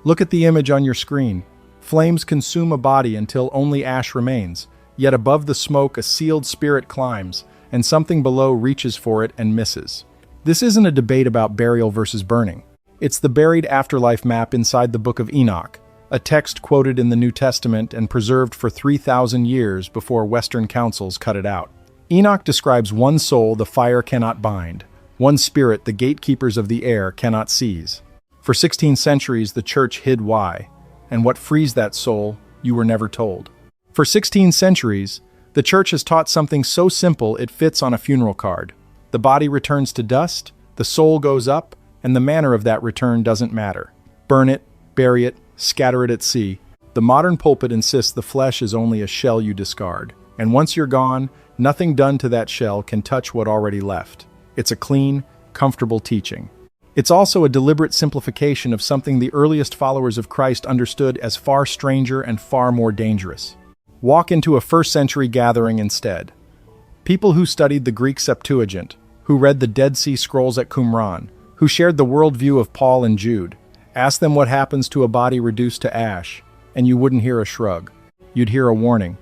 Look at the image on your screen. Flames consume a body until only ash remains, yet above the smoke a sealed spirit climbs, and something below reaches for it and misses. This isn't a debate about burial versus burning. It's the buried afterlife map inside the Book of Enoch, a text quoted in the New Testament and preserved for 3,000 years before Western councils cut it out. Enoch describes one soul the fire cannot bind, one spirit the gatekeepers of the air cannot seize. For 16 centuries the church hid why, and what frees that soul, you were never told. For 16 centuries, the church has taught something so simple it fits on a funeral card. The body returns to dust, the soul goes up, and the manner of that return doesn't matter. Burn it, bury it, scatter it at sea. The modern pulpit insists the flesh is only a shell you discard, and once you're gone, nothing done to that shell can touch what already left. It's a clean, comfortable teaching. It's also a deliberate simplification of something the earliest followers of Christ understood as far stranger and far more dangerous. Walk into a first-century gathering instead. People who studied the Greek Septuagint, who read the Dead Sea Scrolls at Qumran, who shared the worldview of Paul and Jude. Ask them what happens to a body reduced to ash, and you wouldn't hear a shrug. You'd hear a warning.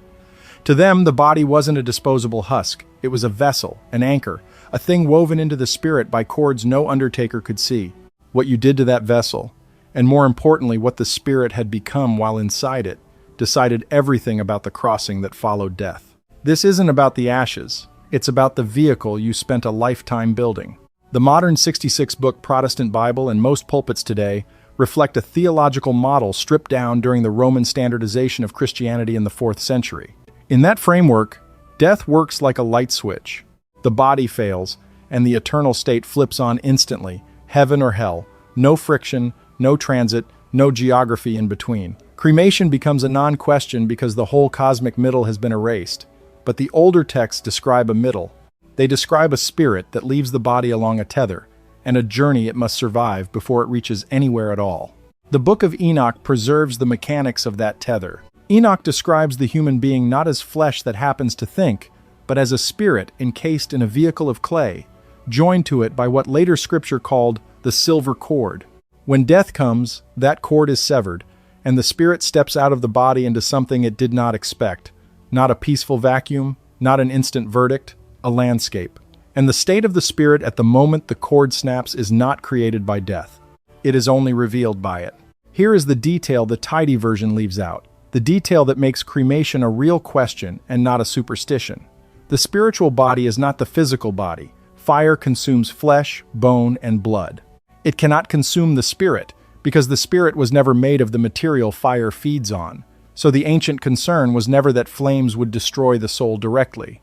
To them, the body wasn't a disposable husk. It was a vessel, an anchor, a thing woven into the spirit by cords no undertaker could see. What you did to that vessel, and more importantly, what the spirit had become while inside it, decided everything about the crossing that followed death. This isn't about the ashes. It's about the vehicle you spent a lifetime building. The modern 66-book Protestant Bible and most pulpits today reflect a theological model stripped down during the Roman standardization of Christianity in the 4th century. In that framework, death works like a light switch. The body fails, and the eternal state flips on instantly, heaven or hell, no friction, no transit, no geography in between. Cremation becomes a non-question because the whole cosmic middle has been erased. But the older texts describe a middle. They describe a spirit that leaves the body along a tether, and a journey it must survive before it reaches anywhere at all. The Book of Enoch preserves the mechanics of that tether. Enoch describes the human being not as flesh that happens to think, but as a spirit encased in a vehicle of clay, joined to it by what later scripture called the silver cord. When death comes, that cord is severed, and the spirit steps out of the body into something it did not expect. Not a peaceful vacuum, not an instant verdict, a landscape. And the state of the spirit at the moment the cord snaps is not created by death. It is only revealed by it. Here is the detail the tidy version leaves out, the detail that makes cremation a real question and not a superstition. The spiritual body is not the physical body. Fire consumes flesh, bone, and blood. It cannot consume the spirit, because the spirit was never made of the material fire feeds on. So the ancient concern was never that flames would destroy the soul directly.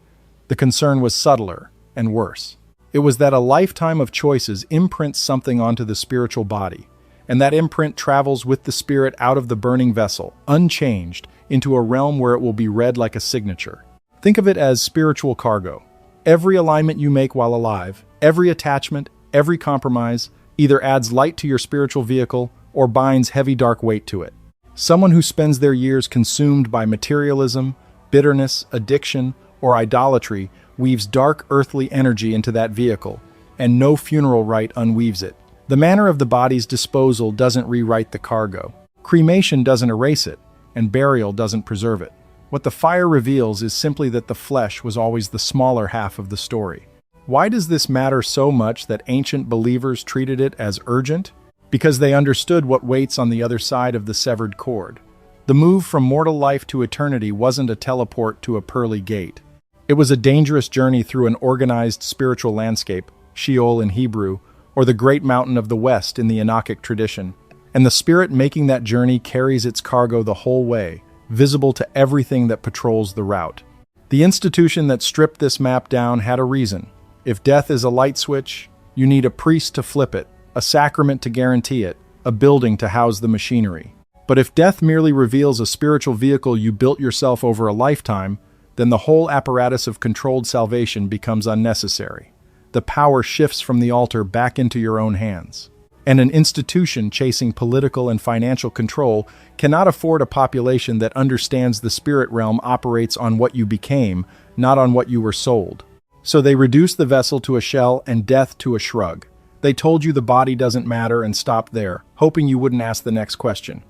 The concern was subtler and worse. It was that a lifetime of choices imprints something onto the spiritual body, and that imprint travels with the spirit out of the burning vessel, unchanged, into a realm where it will be read like a signature. Think of it as spiritual cargo. Every alignment you make while alive, every attachment, every compromise, either adds light to your spiritual vehicle or binds heavy dark weight to it. Someone who spends their years consumed by materialism, bitterness, addiction, or idolatry weaves dark earthly energy into that vehicle, and no funeral rite unweaves it. The manner of the body's disposal doesn't rewrite the cargo. Cremation doesn't erase it, and burial doesn't preserve it. What the fire reveals is simply that the flesh was always the smaller half of the story. Why does this matter so much that ancient believers treated it as urgent? Because they understood what waits on the other side of the severed cord. The move from mortal life to eternity wasn't a teleport to a pearly gate. It was a dangerous journey through an organized spiritual landscape, Sheol in Hebrew, or the great mountain of the West in the Enochic tradition. And the spirit making that journey carries its cargo the whole way, visible to everything that patrols the route. The institution that stripped this map down had a reason. If death is a light switch, you need a priest to flip it, a sacrament to guarantee it, a building to house the machinery. But if death merely reveals a spiritual vehicle you built yourself over a lifetime, then the whole apparatus of controlled salvation becomes unnecessary. The power shifts from the altar back into your own hands. And an institution chasing political and financial control cannot afford a population that understands the spirit realm operates on what you became, not on what you were sold. So they reduce the vessel to a shell and death to a shrug. They told you the body doesn't matter and stopped there, hoping you wouldn't ask the next question.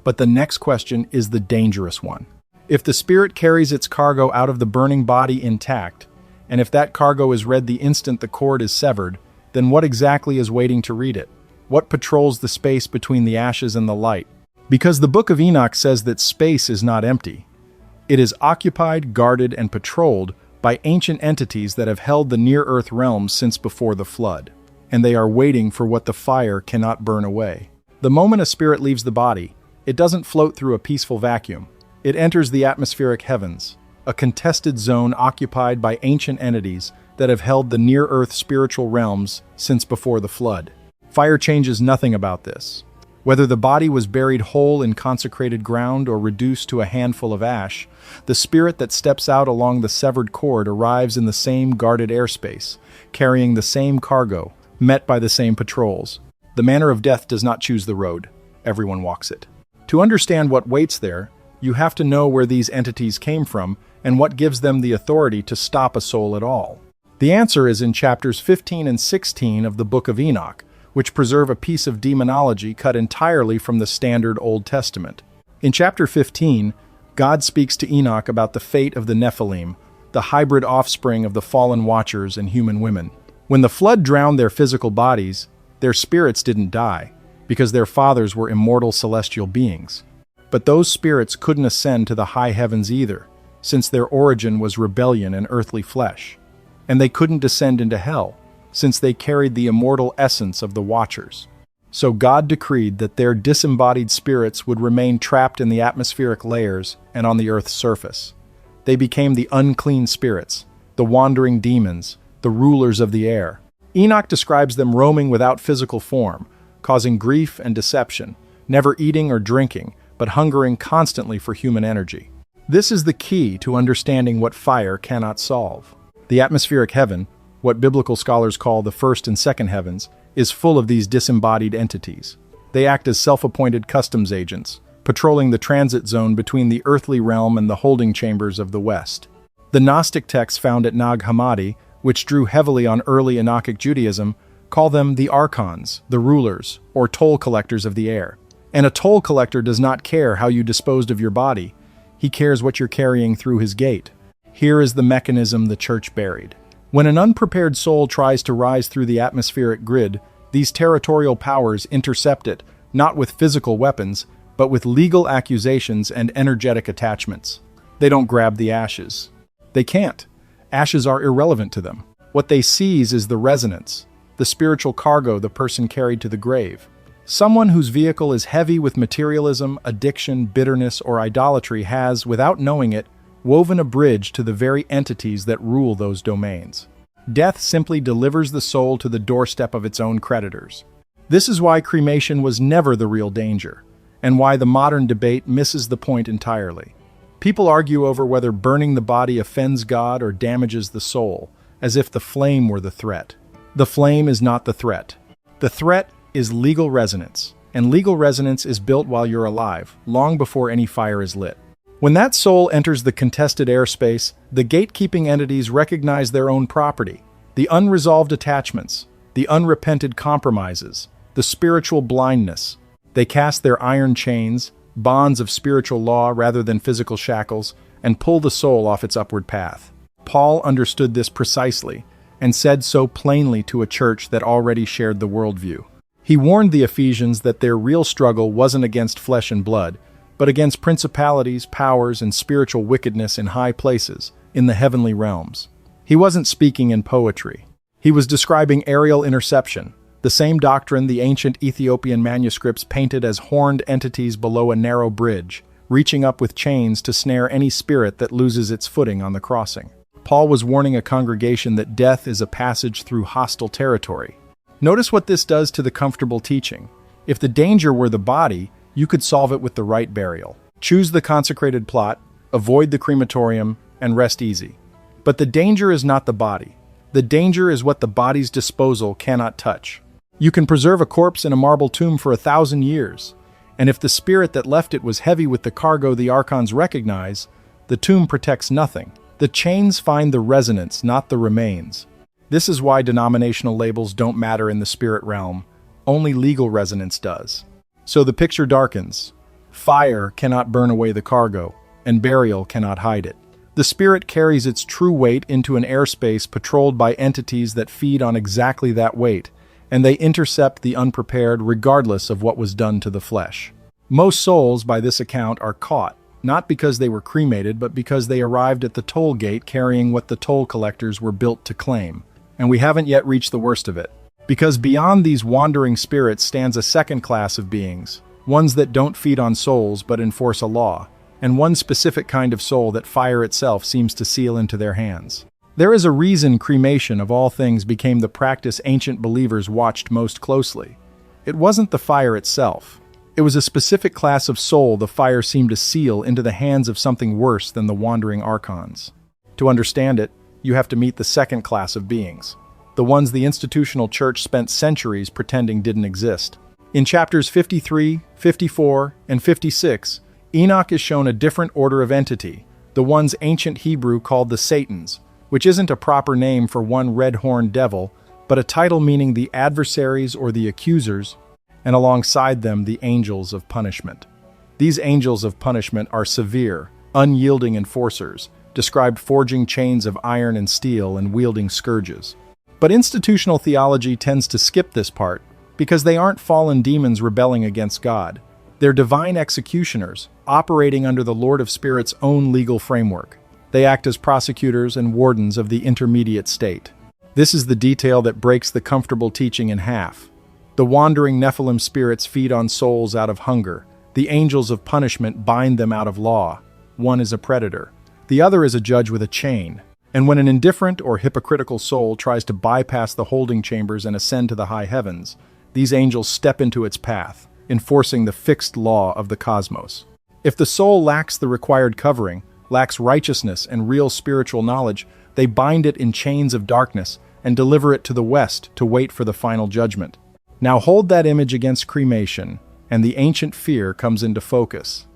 But the next question is the dangerous one. If the spirit carries its cargo out of the burning body intact, and if that cargo is read the instant the cord is severed, then what exactly is waiting to read it? What patrols the space between the ashes and the light? Because the Book of Enoch says that space is not empty. It is occupied, guarded, and patrolled by ancient entities that have held the near-earth realms since before the flood, and they are waiting for what the fire cannot burn away. The moment a spirit leaves the body, it doesn't float through a peaceful vacuum. It enters the atmospheric heavens, a contested zone occupied by ancient entities that have held the near-earth spiritual realms since before the flood. Fire changes nothing about this. Whether the body was buried whole in consecrated ground or reduced to a handful of ash, the spirit that steps out along the severed cord arrives in the same guarded airspace, carrying the same cargo, met by the same patrols. The manner of death does not choose the road. Everyone walks it. To understand what waits there, you have to know where these entities came from and what gives them the authority to stop a soul at all. The answer is in chapters 15 and 16 of the Book of Enoch, which preserve a piece of demonology cut entirely from the standard Old Testament. In chapter 15, God speaks to Enoch about the fate of the Nephilim, the hybrid offspring of the fallen watchers and human women. When the flood drowned their physical bodies, their spirits didn't die, because their fathers were immortal celestial beings. But those spirits couldn't ascend to the high heavens either, since their origin was rebellion and earthly flesh. And they couldn't descend into hell, since they carried the immortal essence of the Watchers. So God decreed that their disembodied spirits would remain trapped in the atmospheric layers and on the earth's surface. They became the unclean spirits, the wandering demons, the rulers of the air. Enoch describes them roaming without physical form, causing grief and deception, never eating or drinking, but hungering constantly for human energy. This is the key to understanding what fire cannot solve. The atmospheric heaven, what biblical scholars call the first and second heavens, is full of these disembodied entities. They act as self-appointed customs agents, patrolling the transit zone between the earthly realm and the holding chambers of the West. The Gnostic texts found at Nag Hammadi, which drew heavily on early Enochic Judaism, call them the archons, the rulers, or toll collectors of the air. And a toll collector does not care how you disposed of your body. He cares what you're carrying through his gate. Here is the mechanism the church buried. When an unprepared soul tries to rise through the atmospheric grid, these territorial powers intercept it, not with physical weapons, but with legal accusations and energetic attachments. They don't grab the ashes. They can't. Ashes are irrelevant to them. What they seize is the resonance, the spiritual cargo the person carried to the grave. Someone whose vehicle is heavy with materialism, addiction, bitterness, or idolatry has, without knowing it, woven a bridge to the very entities that rule those domains. Death simply delivers the soul to the doorstep of its own creditors. This is why cremation was never the real danger, and why the modern debate misses the point entirely. People argue over whether burning the body offends God or damages the soul, as if the flame were the threat. The flame is not the threat. The threat is legal resonance, and legal resonance is built while you're alive, long before any fire is lit. When that soul enters the contested airspace, the gatekeeping entities recognize their own property, the unresolved attachments, the unrepented compromises, the spiritual blindness. They cast their iron chains, bonds of spiritual law rather than physical shackles, and pull the soul off its upward path. Paul understood this precisely, and said so plainly to a church that already shared the worldview. He warned the Ephesians that their real struggle wasn't against flesh and blood, but against principalities, powers, and spiritual wickedness in high places, in the heavenly realms. He wasn't speaking in poetry. He was describing aerial interception, the same doctrine the ancient Ethiopian manuscripts painted as horned entities below a narrow bridge, reaching up with chains to snare any spirit that loses its footing on the crossing. Paul was warning a congregation that death is a passage through hostile territory. Notice what this does to the comfortable teaching. If the danger were the body, you could solve it with the right burial. Choose the consecrated plot, avoid the crematorium, and rest easy. But the danger is not the body. The danger is what the body's disposal cannot touch. You can preserve a corpse in a marble tomb for 1,000 years, and if the spirit that left it was heavy with the cargo the archons recognize, the tomb protects nothing. The chains find the resonance, not the remains. This is why denominational labels don't matter in the spirit realm. Only legal resonance does. So the picture darkens. Fire cannot burn away the cargo, and burial cannot hide it. The spirit carries its true weight into an airspace patrolled by entities that feed on exactly that weight, and they intercept the unprepared regardless of what was done to the flesh. Most souls, by this account, are caught, not because they were cremated, but because they arrived at the toll gate carrying what the toll collectors were built to claim. And we haven't yet reached the worst of it. Because beyond these wandering spirits stands a second class of beings, ones that don't feed on souls but enforce a law, and one specific kind of soul that fire itself seems to seal into their hands. There is a reason cremation, of all things, became the practice ancient believers watched most closely. It wasn't the fire itself. It was a specific class of soul the fire seemed to seal into the hands of something worse than the wandering archons. To understand it, you have to meet the second class of beings, the ones the institutional church spent centuries pretending didn't exist. In chapters 53, 54, and 56, Enoch is shown a different order of entity, the ones ancient Hebrew called the Satans, which isn't a proper name for one red-horned devil, but a title meaning the adversaries or the accusers, and alongside them the angels of punishment. These angels of punishment are severe, unyielding enforcers, described forging chains of iron and steel and wielding scourges. But institutional theology tends to skip this part, because they aren't fallen demons rebelling against God. They're divine executioners, operating under the Lord of Spirits' own legal framework. They act as prosecutors and wardens of the intermediate state. This is the detail that breaks the comfortable teaching in half. The wandering Nephilim spirits feed on souls out of hunger. The angels of punishment bind them out of law. One is a predator. The other is a judge with a chain. And when an indifferent or hypocritical soul tries to bypass the holding chambers and ascend to the high heavens, these angels step into its path, enforcing the fixed law of the cosmos. If the soul lacks the required covering, lacks righteousness and real spiritual knowledge, they bind it in chains of darkness and deliver it to the west to wait for the final judgment. Now hold that image against cremation, and the ancient fear comes into focus.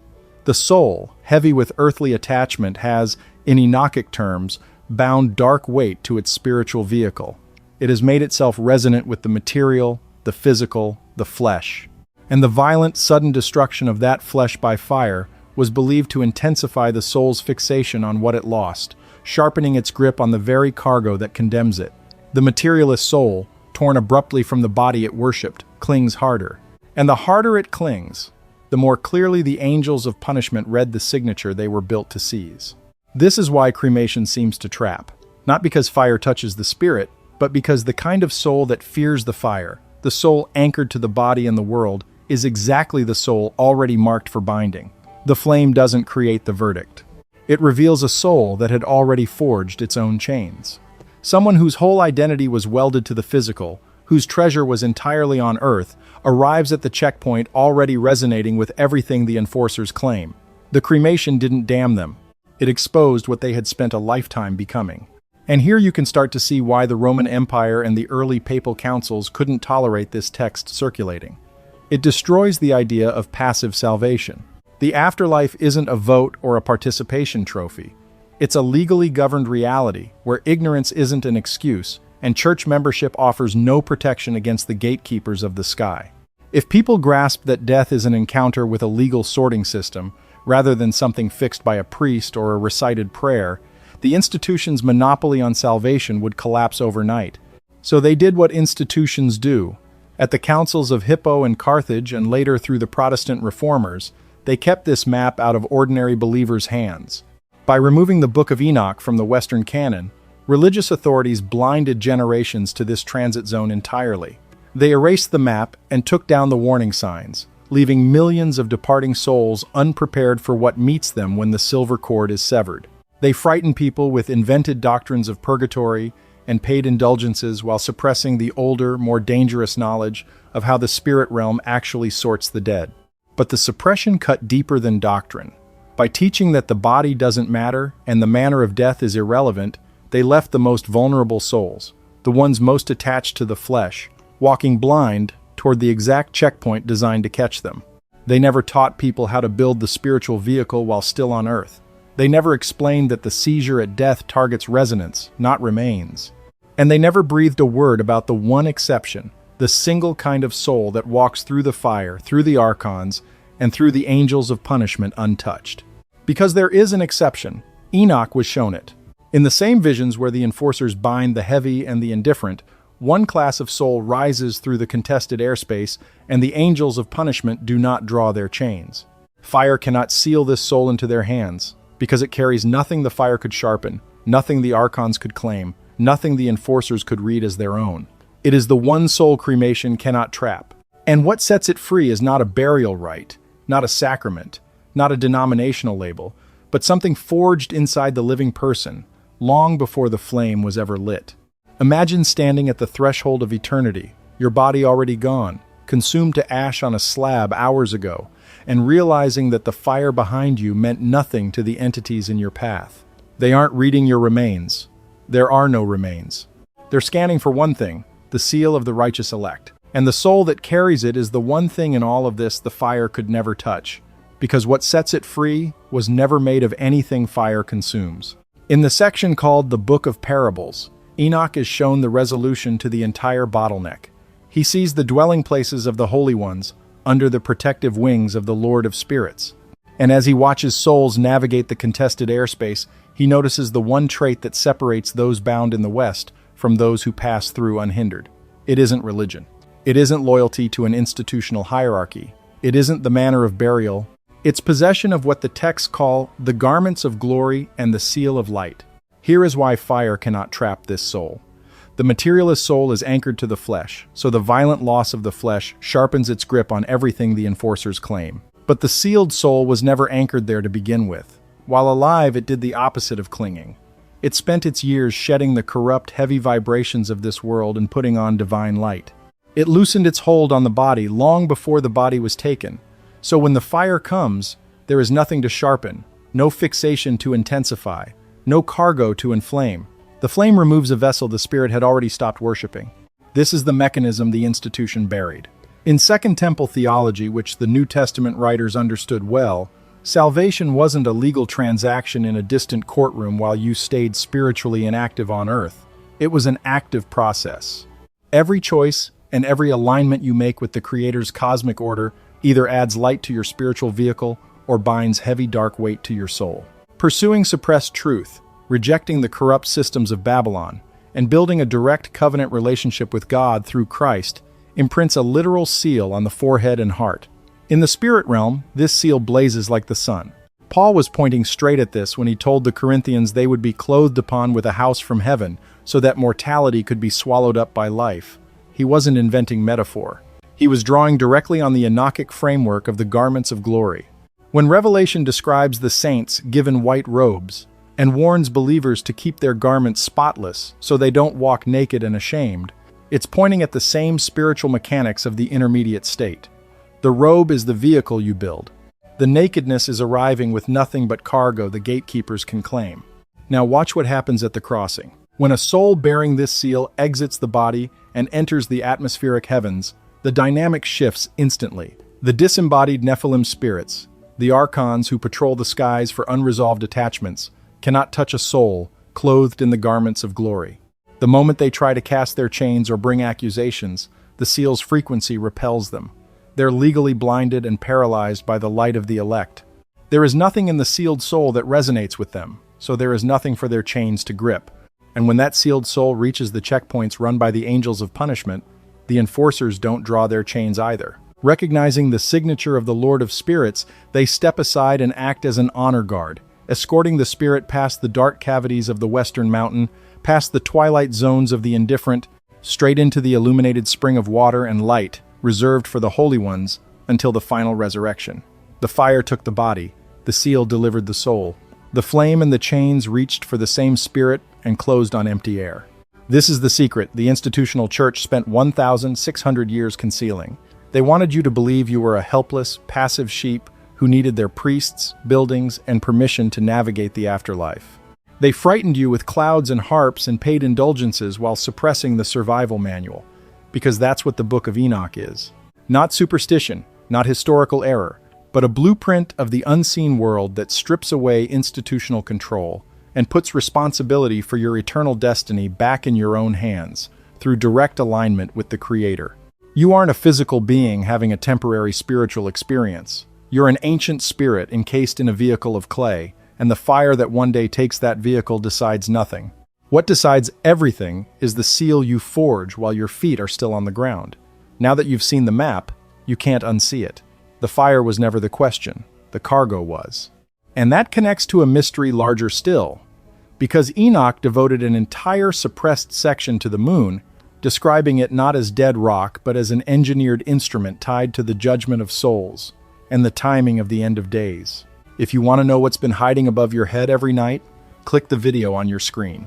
The soul, heavy with earthly attachment, has, in Enochic terms, bound dark weight to its spiritual vehicle. It has made itself resonant with the material, the physical, the flesh. And the violent, sudden destruction of that flesh by fire was believed to intensify the soul's fixation on what it lost, sharpening its grip on the very cargo that condemns it. The materialist soul, torn abruptly from the body it worshipped, clings harder. And the harder it clings, the more clearly the angels of punishment read the signature they were built to seize. This is why cremation seems to trap, not because fire touches the spirit, but because the kind of soul that fears the fire, the soul anchored to the body and the world, is exactly the soul already marked for binding. The flame doesn't create the verdict. It reveals a soul that had already forged its own chains. Someone whose whole identity was welded to the physical, whose treasure was entirely on earth, arrives at the checkpoint already resonating with everything the enforcers claim. The cremation didn't damn them. It exposed what they had spent a lifetime becoming. And here you can start to see why the Roman Empire and the early papal councils couldn't tolerate this text circulating. It destroys the idea of passive salvation. The afterlife isn't a vote or a participation trophy. It's a legally governed reality where ignorance isn't an excuse, and church membership offers no protection against the gatekeepers of the sky. If people grasp that death is an encounter with a legal sorting system, rather than something fixed by a priest or a recited prayer, the institution's monopoly on salvation would collapse overnight. So they did what institutions do. At the councils of Hippo and Carthage, and later through the Protestant reformers, they kept this map out of ordinary believers' hands. By removing the Book of Enoch from the Western canon, religious authorities blinded generations to this transit zone entirely. They erased the map and took down the warning signs, leaving millions of departing souls unprepared for what meets them when the silver cord is severed. They frightened people with invented doctrines of purgatory and paid indulgences while suppressing the older, more dangerous knowledge of how the spirit realm actually sorts the dead. But the suppression cut deeper than doctrine. By teaching that the body doesn't matter and the manner of death is irrelevant, they left the most vulnerable souls, the ones most attached to the flesh, walking blind toward the exact checkpoint designed to catch them. They never taught people how to build the spiritual vehicle while still on earth. They never explained that the seizure at death targets resonance, not remains. And they never breathed a word about the one exception, the single kind of soul that walks through the fire, through the archons, and through the angels of punishment untouched. Because there is an exception, Enoch was shown it. In the same visions where the enforcers bind the heavy and the indifferent, one class of soul rises through the contested airspace, and the angels of punishment do not draw their chains. Fire cannot seal this soul into their hands, because it carries nothing the fire could sharpen, nothing the archons could claim, nothing the enforcers could read as their own. It is the one soul cremation cannot trap. And what sets it free is not a burial rite, not a sacrament, not a denominational label, but something forged inside the living person, long before the flame was ever lit. Imagine standing at the threshold of eternity, your body already gone, consumed to ash on a slab hours ago, and realizing that the fire behind you meant nothing to the entities in your path. They aren't reading your remains. There are no remains. They're scanning for one thing, the seal of the righteous elect. And the soul that carries it is the one thing in all of this the fire could never touch, because what sets it free was never made of anything fire consumes. In the section called the Book of Parables, Enoch is shown the resolution to the entire bottleneck. He sees the dwelling places of the holy ones under the protective wings of the Lord of Spirits. And as he watches souls navigate the contested airspace, he notices the one trait that separates those bound in the West from those who pass through unhindered. It isn't religion. It isn't loyalty to an institutional hierarchy. It isn't the manner of burial. It's possession of what the texts call the garments of glory and the seal of light. Here is why fire cannot trap this soul. The materialist soul is anchored to the flesh, so the violent loss of the flesh sharpens its grip on everything the enforcers claim. But the sealed soul was never anchored there to begin with. While alive, it did the opposite of clinging. It spent its years shedding the corrupt, heavy vibrations of this world and putting on divine light. It loosened its hold on the body long before the body was taken. So when the fire comes, there is nothing to sharpen, no fixation to intensify, no cargo to inflame. The flame removes a vessel the spirit had already stopped worshiping. This is the mechanism the institution buried. In Second Temple theology, which the New Testament writers understood well, salvation wasn't a legal transaction in a distant courtroom while you stayed spiritually inactive on earth. It was an active process. Every choice and every alignment you make with the Creator's cosmic order either adds light to your spiritual vehicle or binds heavy dark weight to your soul. Pursuing suppressed truth, rejecting the corrupt systems of Babylon, and building a direct covenant relationship with God through Christ imprints a literal seal on the forehead and heart. In the spirit realm, this seal blazes like the sun. Paul was pointing straight at this when he told the Corinthians they would be clothed upon with a house from heaven so that mortality could be swallowed up by life. He wasn't inventing metaphor. He was drawing directly on the Enochic framework of the garments of glory. When Revelation describes the saints given white robes and warns believers to keep their garments spotless so they don't walk naked and ashamed, it's pointing at the same spiritual mechanics of the intermediate state. The robe is the vehicle you build. The nakedness is arriving with nothing but cargo the gatekeepers can claim. Now watch what happens at the crossing. When a soul bearing this seal exits the body and enters the atmospheric heavens, the dynamic shifts instantly. The disembodied Nephilim spirits, the archons who patrol the skies for unresolved attachments, cannot touch a soul clothed in the garments of glory. The moment they try to cast their chains or bring accusations, the seal's frequency repels them. They're legally blinded and paralyzed by the light of the elect. There is nothing in the sealed soul that resonates with them, so there is nothing for their chains to grip. And when that sealed soul reaches the checkpoints run by the angels of punishment, the enforcers don't draw their chains either. Recognizing the signature of the Lord of Spirits, they step aside and act as an honor guard, escorting the spirit past the dark cavities of the western mountain, past the twilight zones of the indifferent, straight into the illuminated spring of water and light, reserved for the holy ones, until the final resurrection. The fire took the body, the seal delivered the soul. The flame and the chains reached for the same spirit and closed on empty air. This is the secret the institutional church spent 1,600 years concealing. They wanted you to believe you were a helpless, passive sheep who needed their priests, buildings, and permission to navigate the afterlife. They frightened you with clouds and harps and paid indulgences while suppressing the survival manual, because that's what the Book of Enoch is. Not superstition, not historical error, but a blueprint of the unseen world that strips away institutional control and puts responsibility for your eternal destiny back in your own hands, through direct alignment with the Creator. You aren't a physical being having a temporary spiritual experience. You're an ancient spirit encased in a vehicle of clay, and the fire that one day takes that vehicle decides nothing. What decides everything is the seal you forge while your feet are still on the ground. Now that you've seen the map, you can't unsee it. The fire was never the question, the cargo was. And that connects to a mystery larger still, because Enoch devoted an entire suppressed section to the moon, describing it not as dead rock but as an engineered instrument tied to the judgment of souls and the timing of the end of days. If you want to know what's been hiding above your head every night, click the video on your screen.